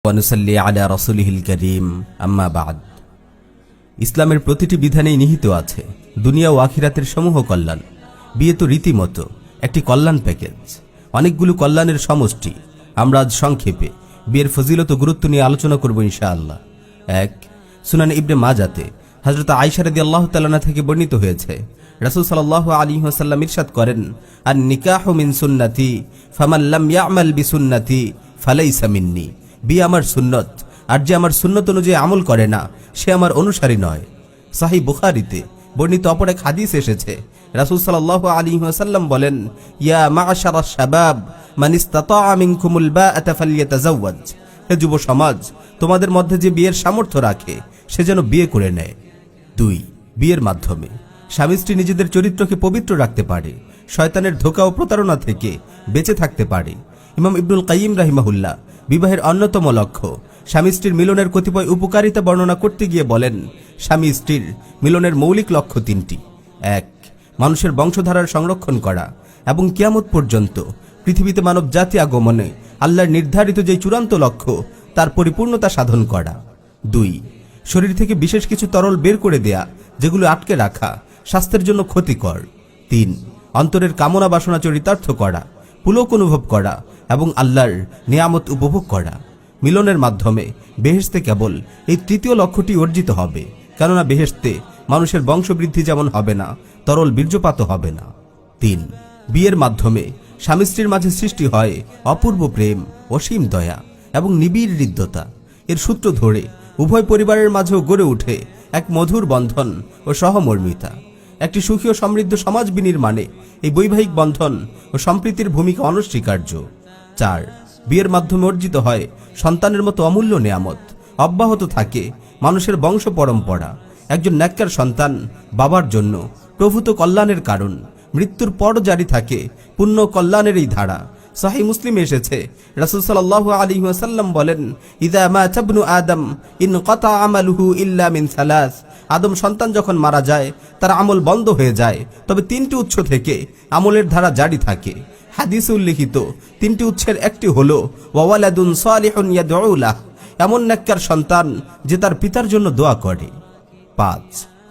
ওয়ানুসাল্লি আলা রাসূলিহিল কারীম আম্মা বা'দ। ইসলামের প্রতিটি বিধানেই নিহিত আছে দুনিয়া ও আখিরাতের সমূহ কল্যাণ। বিয়ে তো রীতিমতো একটি কল্যাণ প্যাকেজ, অনেকগুলো কল্যাণের সমষ্টি। আমরা আজ সংক্ষেপে বিয়ের ফজিলত ও গুরুত্ব নিয়ে আলোচনা করব ইনশাআল্লাহ। ১. সুনান ইবনে মাজাতে হযরত আয়েশা রাদিয়াল্লাহু তাআলা আনহা থেকে বর্ণিত হয়েছে, রাসূল সাল্লাল্লাহু আলাইহি ওয়াসাল্লাম ইরশাদ করেন, আন নিকাহু মিন সুন্নতি ফামান লাম ইয়ামাল বিসুন্নতি ফালাইসা মিন্নি। বিয়ে আমার সুন্নত, আর যে আমার সুন্নত অনুযায়ী আমল করে না সে আমার অনুসারী নয়। সহিহ বুখারীতে বর্ণিত অপর এক হাদিস এসেছে, রাসূল সাল্লাল্লাহু আলাইহি ওয়াসাল্লাম বলেন, ইয়া মা'শারাশ শাবাব মান ইসতাতা'a মিনকুমুল বা'আতা ফালইয়াতাযাওয়াজ। হে যুব সমাজ, তোমাদের মধ্যে যে বিয়ের সামর্থ্য রাখে সে যেন বিয়ে করে নেয়। ২. বিয়ের মাধ্যমে স্বামী স্ত্রী নিজেদের চরিত্রকে পবিত্র রাখতে পারে, শয়তানের ধোঁকা ও প্রতারণা থেকে বেঁচে থাকতে পারে। ইমাম ইবনুল কাইয়িম রাহিমাহুল্লাহ বিবাহের অন্যতম লক্ষ্য স্বামী স্ত্রীর মিলনের কতিপয় উপকারিতা বর্ণনা করতে গিয়ে বলেন, স্বামী স্ত্রীর মিলনের মৌলিক লক্ষ্য ৩টি। ১. মানুষের বংশধারার সংরক্ষণ করা এবং কিয়ামত পর্যন্ত পৃথিবীতে মানব জাতি আগমনে আল্লাহর নির্ধারিত যে চূড়ান্ত লক্ষ্য তার পরিপূর্ণতা সাধন করা। ২. শরীর থেকে বিশেষ কিছু তরল বের করে দেয়া যেগুলো আটকে রাখা স্বাস্থ্যের জন্য ক্ষতিকর। ৩. অন্তরের কামনা বাসনা চরিতার্থ করা, পুলক অনুভব করা এবং আল্লাহর নিয়ামত উপভোগ করা। মিলনের মাধ্যমে বেহেশতে কেবল এই তৃতীয় লক্ষ্যটি অর্জিত হবে, কেননা বেহেশতে মানুষের বংশবৃদ্ধি যেমন হবে না, তরল বীর্যপাত হবে না। ৩. বিয়ের মাধ্যমে স্বামী স্ত্রীর মাঝে সৃষ্টি হয় অপূর্ব প্রেম, অসীম দয়া এবং নিবিড় হৃদ্যতা। এর সূত্র ধরে উভয় পরিবারের মাঝেও গড়ে ওঠে এক মধুর বন্ধন ও সহমর্মিতা। একটি সুখী ও সমৃদ্ধ সমাজ বিনির্মাণে এই বৈবাহিক বন্ধন ও সম্প্রীতির ভূমিকা অনস্বীকার্য। ৪. বিয়ের মাধ্যমে অর্জিত হয় সন্তানের মতো অমূল্য নেয়ামত। অব্যাহত থাকে মানুষের বংশ পরম্পরা। একজন নেককার সন্তান বাবার জন্য প্রভূত কল্যাণের কারণ। মৃত্যুর পর জারি থাকে পুণ্য কল্যাণের এই ধারা। সহিহ মুসলিমে এসেছে, রাসূল সাল্লাল্লাহু আলাইহি ওয়াসাল্লাম বলেন, ইযা মাতা ইবনু আদম ইনকাতা আমালুহু ইল্লা মিন সালাস। আদম সন্তান যখন মারা যায় তার আমল বন্ধ হয়ে যায়, তবে 3টি উৎস থেকে আমলের ধারা জারি থাকে। হাদিসে উল্লেখিত 3টি উৎসের একটি হলো ওয়ালাদুন সালিহুন ইয়াদউ লাহ, এমন নেককার সন্তান যে তার পিতার জন্য দোয়া করে। ৫.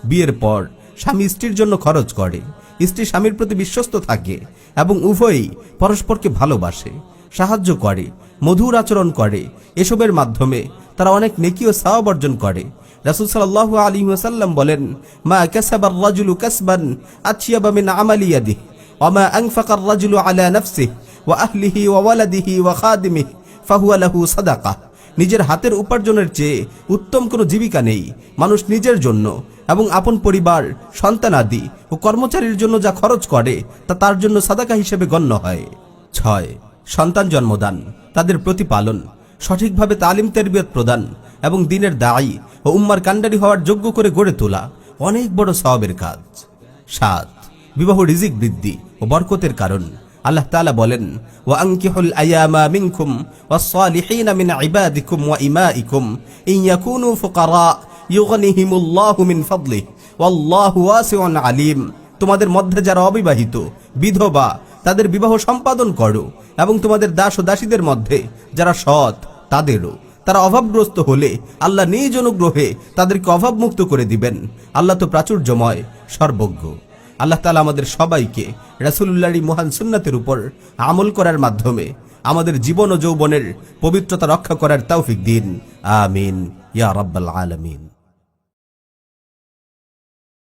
বিয়ের পর স্বামী স্ত্রীর জন্য খরচ করে, স্ত্রী স্বামীর প্রতি বিশ্বস্ত থাকে এবং উভয়ই পরস্পরকে ভালোবাসে, সাহায্য করে, মধুর আচরণ করে। এসবের মাধ্যমে তারা অনেক নেকি ও সওয়াব অর্জন করে। রাসূল সাল্লাল্লাহু আলাইহি ওয়াসাল্লাম বলেন, মা কাসাবার রাজুলু কাসবান আতইয়াবা মিন আমালি ইয়াদিহি ওয়া মা আনফাকার রাজুলু আলা নাফসিহি ওয়া আহলিহি ওয়া ওয়ালাদিহি ওয়া খাদিমিহি ফাহুয়া লাহু সাদাকাহ। নিজের হাতের উপার্জনের চেয়ে উত্তম কোনো জীবিকা নেই। মানুষ নিজের জন্য এবং আপন পরিবার, সন্তানাদি ও কর্মচারীর জন্য যা খরচ করে তা তার জন্য সাদাকা হিসেবে গণ্য হয়। ৬. সন্তান জন্মদান, তাদের প্রতিপালন, সঠিকভাবে তালিম তেরবিয়ত প্রদান এবং দ্বীনের দায়ী ও উম্মার কাণ্ডারি হওয়ার যোগ্য করে গড়ে তোলা অনেক বড় সওয়াবের কাজ। ৭. বিবাহ রিজিক বৃদ্ধি ও বরকতের কারণ। আল্লাহ তাআলা বলেন, ওয়া আনকিহুল আয়ামা মিনকুম ওয়াস সালিহিনা মিন ইবাদিকুম ওয়া ইমাইকুম ইন ইয়াকুনু ফুকারা ইউগনিহিমুল্লাহু মিন ফাদলিহি ওয়াল্লাহু ওয়াসিউন আলিম। তোমাদের মধ্যে যারা অবিবাহিত, বিধবা, তাদের বিবাহ সম্পাদন করো, এবং তোমাদের দাস ও দাসীদের মধ্যে যারা সৎ তাদেরও। তারা অভাবগ্রস্ত হলে আল্লাহ নিজ অনুগ্রহে তাদেরকে অভাবমুক্ত করে দিবেন। আল্লাহ তো প্রাচুর্যময়, সর্বজ্ঞ। আল্লাহ তাআলা আমাদের সবাইকে রাসূলুল্লাহর মহান সুন্নাতের উপর আমল করার মাধ্যমে আমাদের জীবন ও যৌবনের পবিত্রতা রক্ষা করার তৌফিক দিন। আমিন ইয়া রাব্বাল আলামিন।